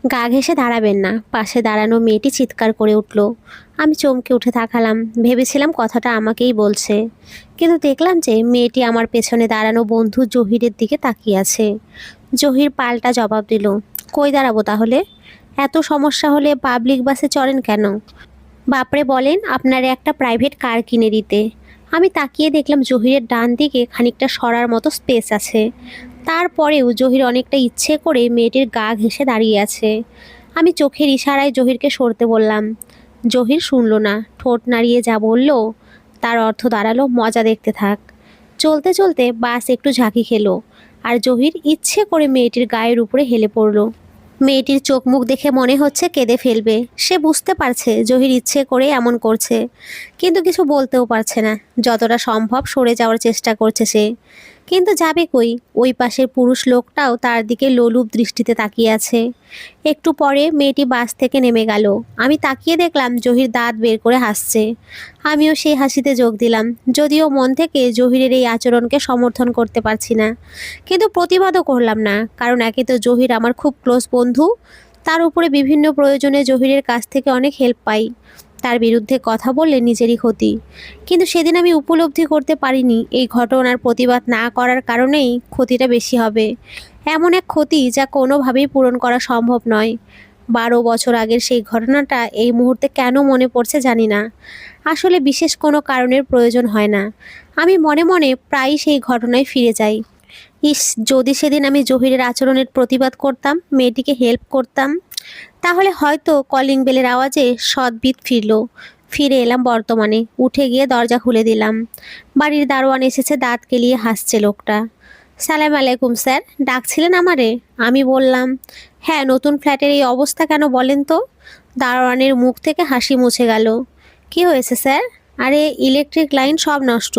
গা ঘেঁষে দাঁড়াবেন না। পাশে দাঁড়ানো মেয়েটি চিৎকার করে উঠল। আমি চমকে উঠে তাকালাম, ভেবেছিলাম কথাটা আমাকেই বলছে, কিন্তু দেখলাম যে মেয়েটি আমার পেছনে দাঁড়ানো বন্ধু জহিরের দিকে তাকিয়ে আছে। জহির পাল্টা জবাব দিল, কই দাঁড়াবো তাহলে? এত সমস্যা হলে পাবলিক বাসে চড়েন কেন? বাপরে, বলেন আপনার একটা প্রাইভেট কার কিনে দিতে। আমি তাকিয়ে দেখলাম জহিরের ডান দিকে খানিকটা সরার মতো স্পেস আছে। তারপরেও জহির অনেকটা ইচ্ছে করে মেয়েটির গা ঘেঁষে দাঁড়িয়ে আছে। আমি চোখের ইশারায় জহিরকে সরতে বললাম। জহির শুনল না, ঠোঁট নাড়িয়ে যা বলল তার অর্থ দাঁড়ালো মজা দেখতে থাক। চলতে চলতে বাস একটু ঝাঁকি খেলো, আর জহির ইচ্ছে করে মেয়েটির গায়ের উপরে হেলে পড়ল। মেয়েটির চোখ মুখ দেখে মনে হচ্ছে কেঁদে ফেলবে। সে বুঝতে পারছে জহির ইচ্ছে করে এমন করছে, কিন্তু কিছু বলতেও পারছে না। যতটা সম্ভব সরে যাওয়ার চেষ্টা করছে সে, কিন্তু যাবে কই? ওই পাশের পুরুষ লোকটাও তার দিকে লোলুপ দৃষ্টিতে তাকিয়ে আছে। একটু পরে মেয়েটি বাস থেকে নেমে গেল। আমি তাকিয়ে দেখলাম জহির দাঁত বের করে হাসছে। আমিও সেই হাসিতে যোগ দিলাম, যদিও মন থেকে জহিরের এই আচরণকে সমর্থন করতে পারছি না, কিন্তু প্রতিবাদও করলাম না। কারণ একে তো জহির আমার খুব ক্লোজ বন্ধু, তার উপরে বিভিন্ন প্রয়োজনে জহিরের কাছ থেকে অনেক হেল্প পাই। তার বিরুদ্ধে কথা বললে নিজেরই ক্ষতি। কিন্তু সেদিন আমি উপলব্ধি করতে পারিনি এই ঘটনার প্রতিবাদ না করার কারণেই ক্ষতিটা বেশি হবে। এমন এক ক্ষতি যা কোনোভাবেই পূরণ করা সম্ভব নয়। 12 বছর আগের সেই ঘটনাটা এই মুহূর্তে কেন মনে পড়ছে জানি না। আসলে বিশেষ কোনো কারণের প্রয়োজন হয় না। আমি মনে মনে প্রায়ই সেই ঘটনায় ফিরে যাই। ইস, যদি সেদিন আমি জহিরের আচরণের প্রতিবাদ করতাম, মেয়েটিকে হেল্প করতাম, তাহলে হয়তো কলিং বেলের আওয়াজে সদ্বিদ ফিরল। ফিরে এলাম বর্তমানে। উঠে গিয়ে দরজা খুলে দিলাম। বাড়ির দারোয়ান এসেছে, দাঁত কেলিয়ে হাসছে লোকটা। সালাম আলাইকুম স্যার, ডাকছিলেন আমারে? আমি বললাম, হ্যাঁ। নতুন ফ্ল্যাটের এই অবস্থা কেন বলেন তো? দারোয়ানের মুখ থেকে হাসি মুছে গেল। কি হয়েছে স্যার? আরে ইলেকট্রিক লাইন সব নষ্ট।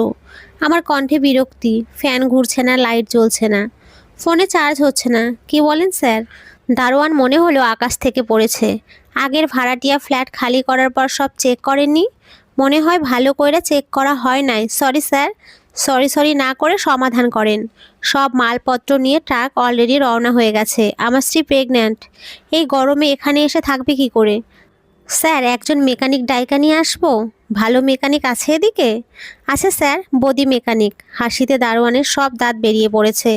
আমার কণ্ঠে বিরক্তি। ফ্যান ঘুরছে না, লাইট জ্বলছে না, ফোনে চার্জ হচ্ছে না। কি বলেন স্যার? দারোয়ান মনে হলো আকাশ থেকে পড়েছে। আগের ভাড়াটিয়া ফ্ল্যাট খালি করার পর সব চেক করেননি? মনে হয় ভালো করে চেক করা হয় নাই। Sorry sir. সরি সরি না করে সমাধান করেন। সব মালপত্র নিয়ে ট্রাক অলরেডি রওনা হয়ে গেছে। আমার স্ত্রী প্রেগন্যান্ট। এই গরমে এখানে এসে থাকবে কি করে? স্যার, একজন মেকানিক ডাইকা নিয়ে আসবো? ভালো মেকানিক আছে এদিকে? আছে স্যার, বডি মেকানিক। হাসিতে দারোয়ানের সব দাঁত বেরিয়ে পড়েছে।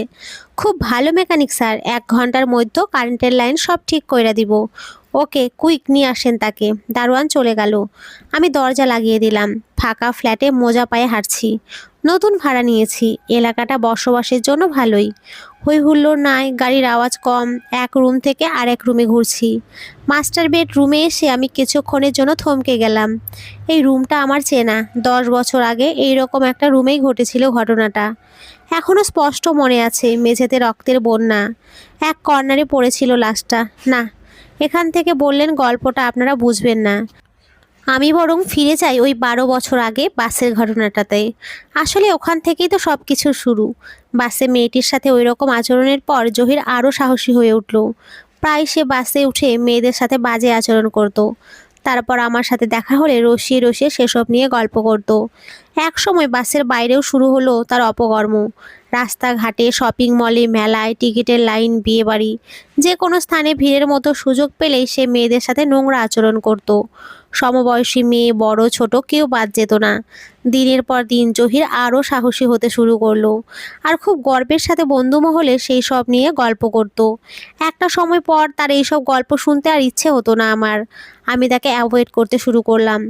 খুব ভালো মেকানিক স্যার, 1 ঘন্টার মধ্যে কারেন্টের লাইন সব ঠিক কইরা দিব। ওকে, কুইক নিয়ে আসেন তাকে। দারোয়ান চলে গেল। আমি দরজা লাগিয়ে দিলাম। ফাঁকা ফ্ল্যাটে মোজা পায়ে হাঁটছি। নতুন ভাড়া নিয়েছি। এলাকাটা বসবাসের জন্য ভালোই। হই হুল্লোড় নাই, গাড়ির আওয়াজ কম। এক রুম থেকে আরেক রুমে ঘুরছি। মাস্টার বেডরুমে এসে আমি কিছুক্ষণের জন্য থমকে গেলাম। এই রুমটা আমার চেনা। 10 বছর আগে এইরকম একটা রুমেই ঘটেছিল ঘটনাটা। এখনও স্পষ্ট মনে আছে, মেঝেতে রক্তের বন্যা। এক কর্নারে পড়েছিল লাশটা। না, এখান থেকে বললেন গল্পটা আপনারা বুঝবেন না। আমি বরং ফিরে যাই ওই 12 বছর আগে বাসের ঘটনাটাতে। আসলে ওখান থেকেই তো সব কিছুর শুরু। বাসে মেয়েটির সাথে ওই রকম আচরণের পর জহির আরও সাহসী হয়ে উঠল। প্রায় সে বাসে উঠে মেয়েদের সাথে বাজে আচরণ করত। তারপর আমার সাথে দেখা হলে রসিয়ে রসিয়ে সেসব নিয়ে গল্প করত। এক সময় বাসের বাইরেও শুরু হলো তার অপকর্ম। রাস্তাঘাটে, শপিং মলে, মেলায়, টিকিটের লাইন, বিয়েবাড়ি, যে কোনো স্থানে ভিড়ের মতো সুযোগ পেলেই সে মেয়েদের সাথে নোংরা আচরণ করত। সমবয়সী মেয়ে, বড় ছোট কেউ বাদ যেত না। দিনের পর দিন জহির আরও সাহসী হতে শুরু করলো, আর খুব গর্বের সাথে বন্ধু মহলে সেই সব নিয়ে গল্প করত। একটা সময় পর তার এইসব গল্প শুনতে আর ইচ্ছে হতো না আমার। আমি তাকে অ্যাভয়েড করতে শুরু করলাম।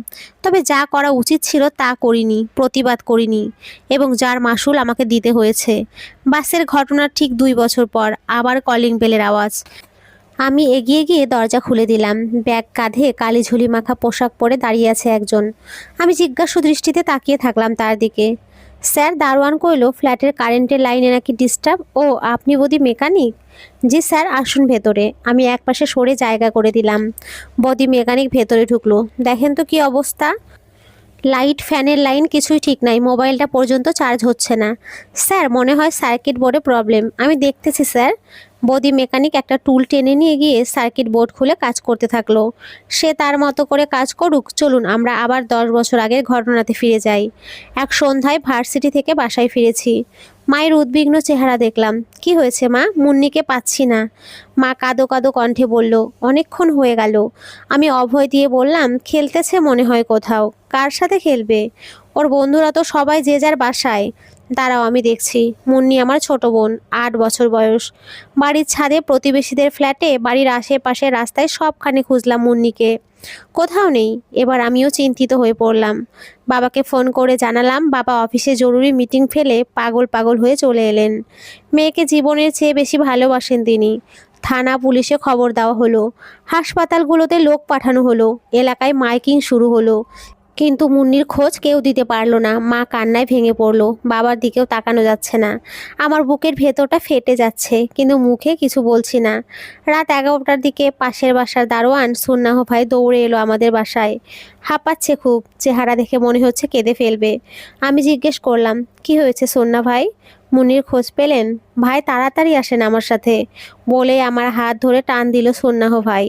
তবে যা করা উচিত ছিল তা করিনি, প্রতিবাদ করিনি, এবং যার মাসুল আমাকে দিতে হয়েছে। বাসের ঘটনার ঠিক 2 বছর পর আবার কলিং বেলের আওয়াজ। আমি এগিয়ে গিয়ে দরজা খুলে দিলাম। ব্যাগ কাঁধে, কালি ঝুলি মাখা পোশাক পরে দাঁড়িয়ে আছে একজন। আমি জিজ্ঞাসু দৃষ্টিতে তাকিয়ে থাকলাম তার দিকে। স্যার, দারোয়ান কইল ফ্ল্যাটের কারেন্টের লাইনে নাকি ডিস্টার্ব। ও, আপনি বডি মেকানিক? জি স্যার, আসুন ভেতরে। আমি একপাশে সরে জায়গা করে দিলাম। বডি মেকানিক ভেতরে ঢুকলো। দেখেন তো কি অবস্থা। লাইট, ফ্যানের লাইন কিছুই ঠিক নাই। মোবাইলটা পর্যন্ত চার্জ হচ্ছে না। স্যার, মনে হয় সার্কিট বোর্ডে প্রবলেম। আমি দেখতেছি স্যার। বডি মেকানিক একটা টুল টেনে নিয়ে গিয়ে সার্কিট বোর্ড খুলে কাজ করতে থাকলো। সে তার মতো করে কাজ করুক। চলুন আমরা আবার 10 বছর আগের ঘটনাতে ফিরে যাই। এক সন্ধ্যায় ভার্সিটি থেকে বাসায় ফিরেছি। মায়ের উদ্বিগ্ন চেহারা দেখলাম। কি হয়েছে মা? মুন্নিকে পাচ্ছি না। মা কাঁদো কাঁদো কণ্ঠে বলল, অনেকক্ষণ হয়ে গেল। আমি অভয় দিয়ে বললাম, খেলতেছে মনে হয় কোথাও। কার সাথে খেলবে? ওর বন্ধুরা তো সবাই যে যার বাসায়। দাঁড়াও আমি দেখছি। মুন্নি আমার ছোট বোন, 8 বছর বয়স। বাড়ির ছাদে, প্রতিবেশীদের ফ্ল্যাটে, বাড়ির আশেপাশে, রাস্তায় সবখানে খুঁজলাম মুন্নিকে। কোথাও নেই। এবার আমিও চিন্তিত হয়ে পড়লাম। বাবাকে ফোন করে জানালাম। বাবা অফিসে জরুরি মিটিং ফেলে পাগল পাগল হয়ে চলে এলেন। মেয়েকে জীবনের চেয়ে বেশি ভালোবাসেন তিনি। থানা পুলিশে খবর দেওয়া হলো, হাসপাতালগুলোতে লোক পাঠানো হলো, এলাকায় মাইকিং শুরু হলো। কিন্তু মুন্নির খোঁজ কেউ দিতে পারলো না। মা কান্নায় ভেঙে পড়লো। বাবার দিকেও তাকানো যাচ্ছে না। আমার বুকের ভেতরটা ফেটে যাচ্ছে, কিন্তু মুখে কিছু বলছি না। রাত 11টার দিকে পাশের বাসার দারোয়ান সুন্নাহ ভাই দৌড়ে এলো আমাদের বাসায়। হাঁপাচ্ছে খুব, চেহারা দেখে মনে হচ্ছে কেঁদে ফেলবে। আমি জিজ্ঞেস করলাম, কি হয়েছে সুন্না ভাই? মুন্নির খোঁজ পেলেন? ভাই তাড়াতাড়ি আসেন আমার সাথে, বলে আমার হাত ধরে টান দিল সুন্নাহ ভাই।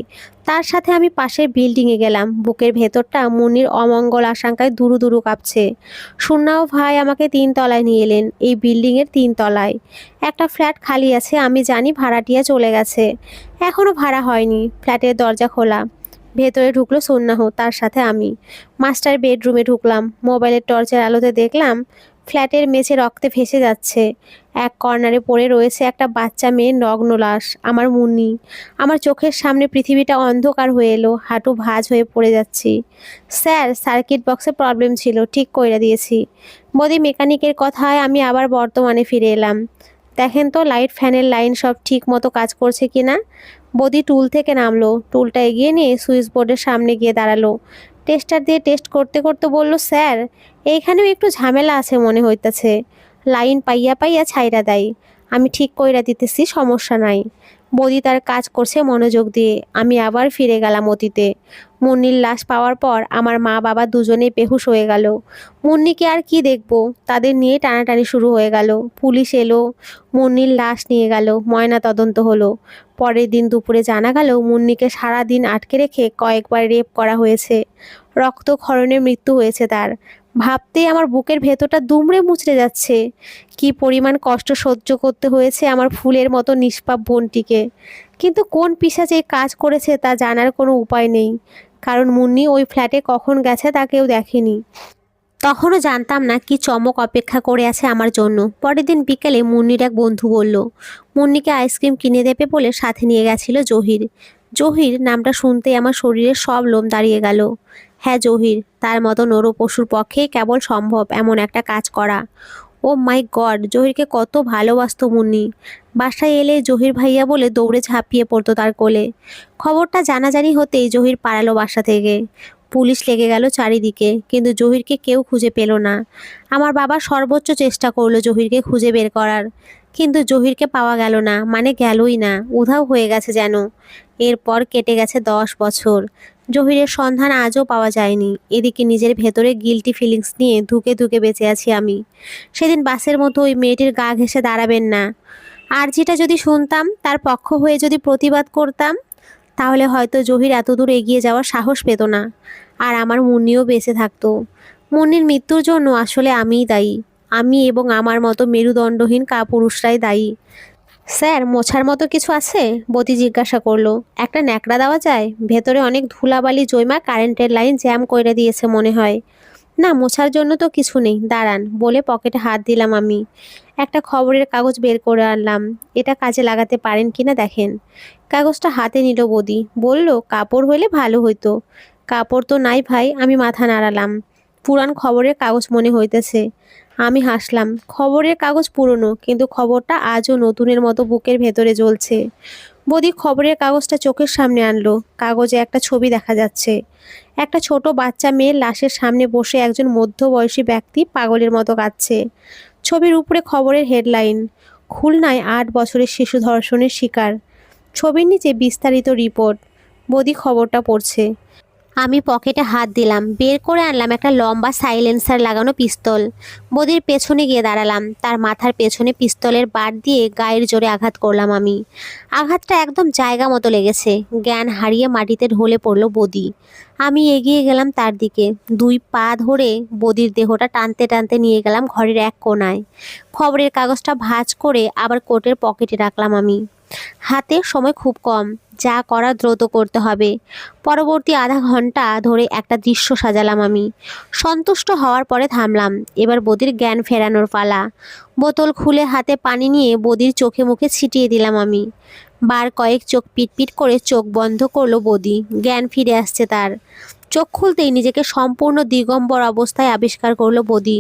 তার সাথে আমি পাশের বিল্ডিংয়ে গেলাম। বুকের ভেতরটা মুন্নির অমঙ্গল আশঙ্কায় দুরু দুরু কাঁপছে। সুন্নাহ ভাই আমাকে 3 তলায় নিয়ে এলেন, এই বিল্ডিংয়ের 3 তলায়। একটা ফ্ল্যাট খালি আছে, আমি জানি ভাড়াটিয়া চলে গেছে, এখনো ভাড়া হয়নি। ফ্ল্যাটের দরজা খোলা। ভেতরে ঢুকলো সুন্নাহ, তার সাথে আমি। মাস্টার বেডরুমে ঢুকলাম। মোবাইলের টর্চের আলোতে দেখলাম ফ্ল্যাটের মেঝে রক্তে ভেসে যাচ্ছে। এক কর্নারে পড়ে রয়েছে একটা বাচ্চা মেয়ের নগ্ন লাশ, আমার মুন্নি। আমার চোখের সামনে পৃথিবীটা অন্ধকার হয়ে এলো, হাঁটু ভাঁজ হয়ে পড়ে যাচ্ছি। স্যার, সার্কিট বক্সে প্রবলেম ছিল, ঠিক কইরা দিয়েছি। বডি মেকানিকের কথায় আমি আবার বর্তমানে ফিরে এলাম। দেখেন তো লাইট ফ্যানের লাইন সব ঠিক মতো কাজ করছে কিনা। বডি টুল থেকে নামলো, টুলটা এগিয়ে নিয়ে সুইচ বোর্ডের সামনে গিয়ে দাঁড়ালো। টেস্টার দিয়ে টেস্ট করতে করতে বলল, স্যার এইখানেও একটু ঝামেলা আছে মনে হইতাছে। লাইন পাইয়া পাইয়া ছাইরা দেয়। আমি ঠিক কইরা দিতেছি, সমস্যা নাই। বৌদি তার কাজ করছে মনোযোগ দিয়ে। আমি আবার ফিরে গেলাম অতীতে। মুন্নির লাশ পাওয়ার পর আমার মা বাবা দুজনেই বেহুশ হয়ে গেল। মুন্নিকে আর কি দেখবো, তাদের নিয়ে টানাটানি শুরু হয়ে গেল। পুলিশ এলো, মুন্নির লাশ নিয়ে গেল, ময়না তদন্ত হলো। পরের দিন দুপুরে জানা গেল মুন্নিকে সারা দিন আটকে রেখে কয়েকবার রেপ করা হয়েছে। রক্তক্ষরণে মৃত্যু হয়েছে তার। ভাবতেই আমার বুকের ভেতরটা দুমড়ে মুচড়ে যাচ্ছে। কি পরিমাণ কষ্ট সহ্য করতে হয়েছে আমার ফুলের মতো নিষ্পাপ বোনটিকে। কিন্তু কোন পিশাচ এই কাজ করেছে তা জানার কোনো উপায় নেই, কারণ মুন্নি ওই ফ্ল্যাটে কখন গেছে তা কেউ দেখেনি। তখনও জানতাম না কি চমক অপেক্ষা করে আছে আমার জন্য। পরের দিন বিকেলে মুন্নির এক বন্ধু বলল, মুন্নিকে আইসক্রিম কিনে দেবে বলে সাথে নিয়ে গেছিল জহির। জহির নামটা শুনতেই আমার শরীরের সব লোম দাঁড়িয়ে গেল। হ্যাঁ জহির, তার মতো নর পশুর পক্ষেই কেবল সম্ভব এমন একটা কাজ করা। ও মাই গড, জহিরকে কত ভালোবাসতো মুন্নি। বাসায় এলে জহির ভাইয়া বলে দৌড়ে ঝাঁপিয়ে পড়তো তার কোলে। খবরটা জানাজানি হতেই জহির পালালো বাসা থেকে। পুলিশ লেগে গেল চারিদিকে, কিন্তু জহিরকে কেউ খুঁজে পেল না। আমার বাবা সর্বোচ্চ চেষ্টা করলো জহিরকে খুঁজে বের করার, কিন্তু জহিরকে পাওয়া গেল না, মানে গেলই না, উধাও হয়ে গেছে যেন। এরপর কেটে গেছে 10 বছর। জহিরের সন্ধান আজও পাওয়া যায়নি। এদিকে নিজের ভেতরে গিল্টি ফিলিংস নিয়ে ধুকে ধুকে বেঁচে আছি আমি। সেদিন বাসের মতো ওই মেয়েটির গা ঘেঁষে দাঁড়াবেন না, আরজিটা যদি শুনতাম, তার পক্ষ হয়ে যদি প্রতিবাদ করতাম, তাহলে হয়তো জহির এতদূর এগিয়ে যাওয়ার সাহস পেত না, আর আমার মুন্নিও বেঁচে থাকতো। মুন্নির মৃত্যুর জন্য আসলে আমিই দায়ী। আমি এবং আমার মতো মেরুদণ্ডহীন কাপুরুষরাই দায়ী। স্যার, মোছার মতো কিছু আছে? বদি জিজ্ঞাসা করলো। একটা ন্যাকড়া দেওয়া যায়? ভেতরে অনেক ধুলাবালি জমা, কারেন্টের লাইন জ্যাম করে দিয়েছে মনে হয়। না, মোছার জন্য তো কিছু নেই, দাঁড়ান, বলে পকেটে হাত দিলাম আমি। একটা খবরের কাগজ বের করে আনলাম। এটা কাজে লাগাতে পারেন কিনা দেখেন। কাগজটা হাতে নিল বদি, বলল, কাপড় হলে ভালো হইতো। কাপড় তো নাই ভাই। আমি মাথা নাড়ালাম। পুরান খবরের কাগজ মনে হইতেছে। আমি হাসলাম। খবরের কাগজ পুরনো, কিন্তু খবরটা আজও নতুনের মতো বুকের ভেতরে জ্বলছে। বদি খবরের কাগজটা চোখের সামনে আনলো। কাগজে একটা ছবি দেখা যাচ্ছে। একটা ছোট বাচ্চা মেয়ের লাশের সামনে বসে একজন মধ্যবয়সী ব্যক্তি পাগলের মতো কাঁদছে। ছবির উপরে খবরের হেডলাইন, খুলনায় 8 বছরের শিশু ধর্ষণের শিকার। ছবির নিচে বিস্তারিত রিপোর্ট। বদি খবরটা পড়ছে। আমি পকেটে হাত দিলাম, বের করে আনলাম একটা লম্বা সাইলেন্সার লাগানো পিস্তল। বদির পেছনে গিয়ে দাঁড়ালাম, তার মাথার পেছনে পিস্তলের বাট দিয়ে গায়ের জোরে আঘাত করলাম আমি। আঘাতটা একদম জায়গা মতো লেগেছে। জ্ঞান হারিয়ে মাটিতে ঢলে পড়ল বদি। আমি এগিয়ে গেলাম তার দিকে, 2 পা ধরে বদির দেহটা টানতে টানতে নিয়ে গেলাম ঘরের এক কোণায়। খবরের কাগজটা ভাঁজ করে আবার কোটের পকেটে রাখলাম আমি। হাতে সময় খুব কম, যা করার দ্রুত করতে হবে। পরবর্তী আধা ঘন্টা ধরে একটা দৃশ্য সাজালাম আমি। সন্তুষ্ট হওয়ার পরে থামলাম। এবার বদির জ্ঞান ফেরানোর পালা। বোতল খুলে হাতে পানি নিয়ে বদির চোখে মুখে ছিটিয়ে দিলাম আমি। বার কয়েক চোখ পিটপিট করে চোখ বন্ধ করলো বদি। জ্ঞান ফিরে আসছে তার। চোখ খুলতেই নিজেকে সম্পূর্ণ দিগম্বর অবস্থায় আবিষ্কার করলো বদি।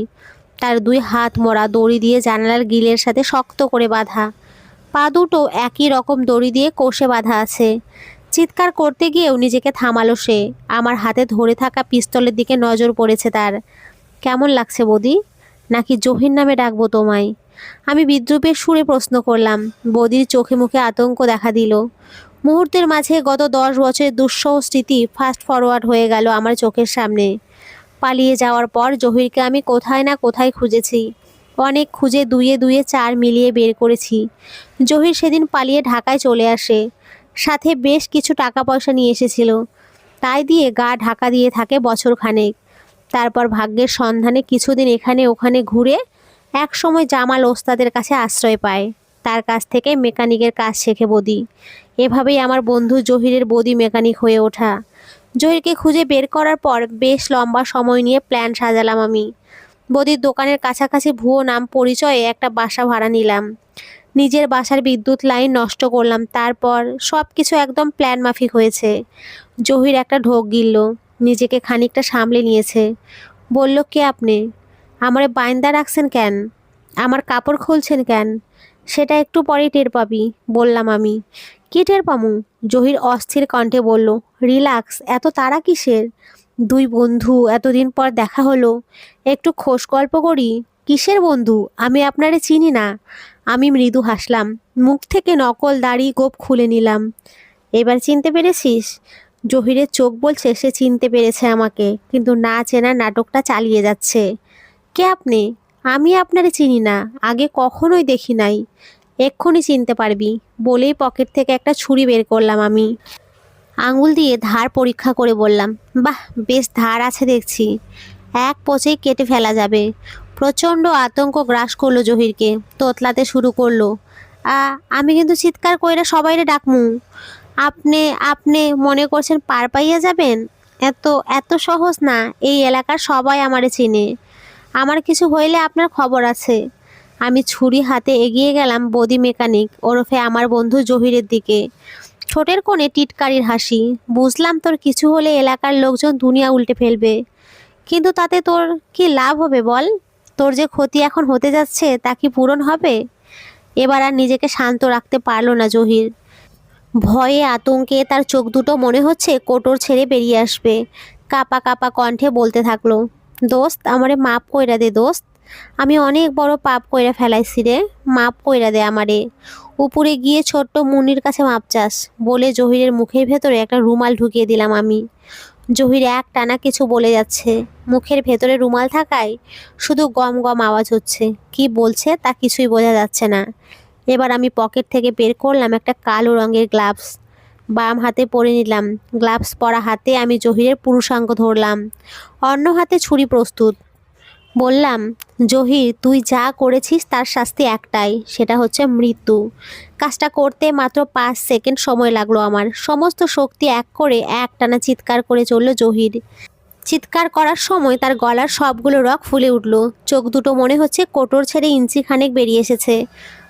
তার 2 হাত মোড়া দড়ি দিয়ে জানালার গ্রিলের সাথে শক্ত করে বাঁধা। পা দুটো একই রকম দড়ি দিয়ে কষে বাঁধা আছে। চিৎকার করতে গিয়েও নিজেকে থামালো সে। আমার হাতে ধরে থাকা পিস্তলের দিকে নজর পড়েছে তার। কেমন লাগছে বদি? নাকি জহির নামে ডাকবো তোমায়? আমি বিদ্রুপের সুরে প্রশ্ন করলাম। বদির চোখে মুখে আতঙ্ক দেখা দিল। মুহূর্তের মাঝে গত 10 বছরের দুঃসহ স্মৃতি ফাস্ট ফরওয়ার্ড হয়ে গেল আমার চোখের সামনে। পালিয়ে যাওয়ার পর জহিরকে আমি কোথায় না কোথায় খুঁজেছি। অনেক খুঁজে দুয়ে দুয়ে 4 মিলিয়ে বের করেছি। জহির সেদিন পালিয়ে ঢাকায় চলে আসে। সাথে বেশ কিছু টাকা পয়সা নিয়ে এসেছিল। তাই দিয়ে গা ঢাকা দিয়ে থাকে বছরখানেক। তারপর ভাগ্যের সন্ধানে কিছুদিন এখানে ওখানে ঘুরে এক সময় জামাল ওস্তাদের কাছে আশ্রয় পায়। তার কাছ থেকে মেকানিকের কাজ শেখে বদি। এভাবেই আমার বন্ধু জহিরের বদি মেকানিক হয়ে ওঠা। জহিরকে খুঁজে বের করার পর বেশ লম্বা সময় নিয়ে প্ল্যান সাজালাম আমি। বদির দোকানের কাছাকাছি ভুয়ো নাম পরিচয়ে একটা বাসা ভাড়া নিলাম। নিজের বাসার বিদ্যুৎ লাইন নষ্ট করলাম। তারপর সব কিছু একদম প্ল্যান মাফিক হয়েছে। জহির একটা ঢোক গিলল, নিজেকে খানিকটা সামলে নিয়েছে। বলল, কে আপনি? আমারে বাইন্দা রাখছেন কেন? আমার কাপড় খুলছেন কেন? সেটা একটু পরেই টের পাবি, বললাম আমি। কি টের পামু? জহির অস্থির কণ্ঠে বলল। রিল্যাক্স, এত তাড়া কিসের? 2 বন্ধু, এতদিন পর দেখা হলো, একটু খোশ গল্প করি। কিসের বন্ধু? আমি আপনারে চিনি না। আমি মৃদু হাসলাম। মুখ থেকে নকল দাড়ি গোঁফ খুলে নিলাম। এবার চিনতে পেরেছিস? জহিরের চোখ বলছে সে চিনতে পেরেছে আমাকে, কিন্তু না চেনার নাটকটা চালিয়ে যাচ্ছে। কে আপনি? আমি আপনারে চিনি না, আগে কখনোই দেখি নাই। এক্ষুনি চিনতে পারবি, বলেই পকেট থেকে একটা ছুরি বের করলাম আমি। আঙুল দিয়ে ধার পরীক্ষা করে বললাম, বাহ, বেশ ধার আছে দেখছি। এক পোঁচেই কেটে ফেলা যাবে। প্রচণ্ড আতঙ্ক গ্রাস করলো জহিরকে। তোতলাতে শুরু করলো। আমি কিন্তু চিৎকার কইরা সবাইরে ডাকমু। আপনি আপনি মনে করছেন পার পাইয়া যাবেন? এত এত সহজ না। এই এলাকার সবাই আমারে চিনে। আমার কিছু হইলে আপনার খবর আছে। আমি ছুরি হাতে এগিয়ে গেলাম বদি মেকানিক ওরফে আমার বন্ধু জহিরের দিকে। ঠোঁটের কোণে টিটকারির হাসি। বুঝলাম তোর কিছু হলে এলাকার লোকজন দুনিয়া উল্টে ফেলবে, কিন্তু তাতে তোর কি লাভ হবে বল? তোর যে ক্ষতি এখন হতে যাচ্ছে তা কি পূরণ হবে? এবার আর নিজেকে শান্ত রাখতে পারলো না জহির। ভয়ে আতঙ্কে তার চোখ দুটো মনে হচ্ছে কোটর ছেড়ে বেরিয়ে আসবে। কাপা কাপা কণ্ঠে বলতে থাকলো, দোস্ত, আমারে মাপ কইরা দে দোস্ত। আমি অনেক বড় পাপ কইরা ফেলাইছি রে, মাপ কইরা দে আমারে। উপরে গিয়ে ছোট্ট মুন্নির কাছে মাপ চাস, বলে জহিরের মুখের ভেতরে একটা রুমাল ঢুকিয়ে দিলাম আমি। জহির এক টানা কিছু বলে যাচ্ছে। মুখের ভেতরে রুমাল থাকায় শুধু গম গম আওয়াজ হচ্ছে। কি বলছে তা কিছুই বোঝা যাচ্ছে না। এবার আমি পকেট থেকে বের করলাম একটা কালো রঙের গ্লাভস। বাম হাতে পরে নিলাম। গ্লাভস পরা হাতে আমি জহিরের পুরুষাঙ্গ ধরলাম, অন্য হাতে ছুরি প্রস্তুত। বললাম, জহির, তুই যা করেছিস তার শাস্তি একটাই, সেটা হচ্ছে মৃত্যু। কাজটা করতে মাত্র 5 সেকেন্ড সময় লাগলো আমার। সমস্ত শক্তি এক করে একটানা চিৎকার করে চলল জহির। চিৎকার করার সময় তার গলার সবগুলো রগ ফুলে উঠল। চোখ দুটো মনে হচ্ছে কোটর ছেড়ে ইঞ্চি খানেক বেরিয়ে এসেছে।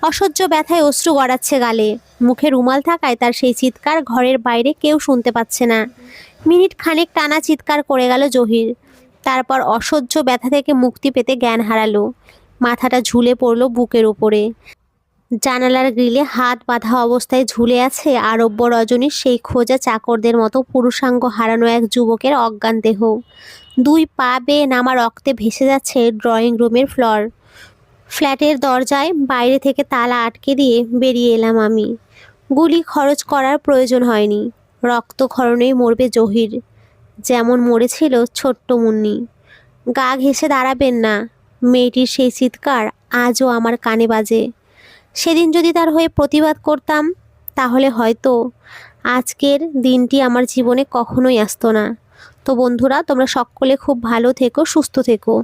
অসহ্য ব্যথায় অশ্রু গড়াচ্ছে গালে। মুখে রুমাল থাকায় তার সেই চিৎকার ঘরের বাইরে কেউ শুনতে পাচ্ছে না। মিনিট খানেক টানা চিৎকার করে গেল জহির। তারপর অসহ্য ব্যথা থেকে মুক্তি পেতে জ্ঞান হারালো। মাথাটা ঝুলে পড়ল বুকের উপরে। জানালার গ্রিলে হাত বাঁধা অবস্থায় ঝুলে আছে আরব্য রজনীর সেই খোঁজা চাকরদের মতো পুরুষাঙ্গ হারানো এক যুবকের অজ্ঞান দেহ। 2 পা বেয়ে নামা রক্তে ভেসে যাচ্ছে ড্রয়িং রুমের ফ্লোর। ফ্ল্যাটের দরজায় বাইরে থেকে তালা আটকে দিয়ে বেরিয়ে এলাম আমি। গুলি খরচ করার প্রয়োজন হয়নি। রক্তক্ষরণেই মরবে জহির। যেমন মরেছিল ছোট্ট মুন্নি। গা ঘেঁষে দাঁড়াবেন না। মেয়েটির সেই চিৎকার আজও আমার কানে বাজে। সেদিন যদি তার হয়ে প্রতিবাদ করতাম, তাহলে হয়তো আজকের দিনটি আমার জীবনে কখনোই আসতো না। তো বন্ধুরা, তোমরা সকলে খুব ভালো থেকো, সুস্থ থেকো।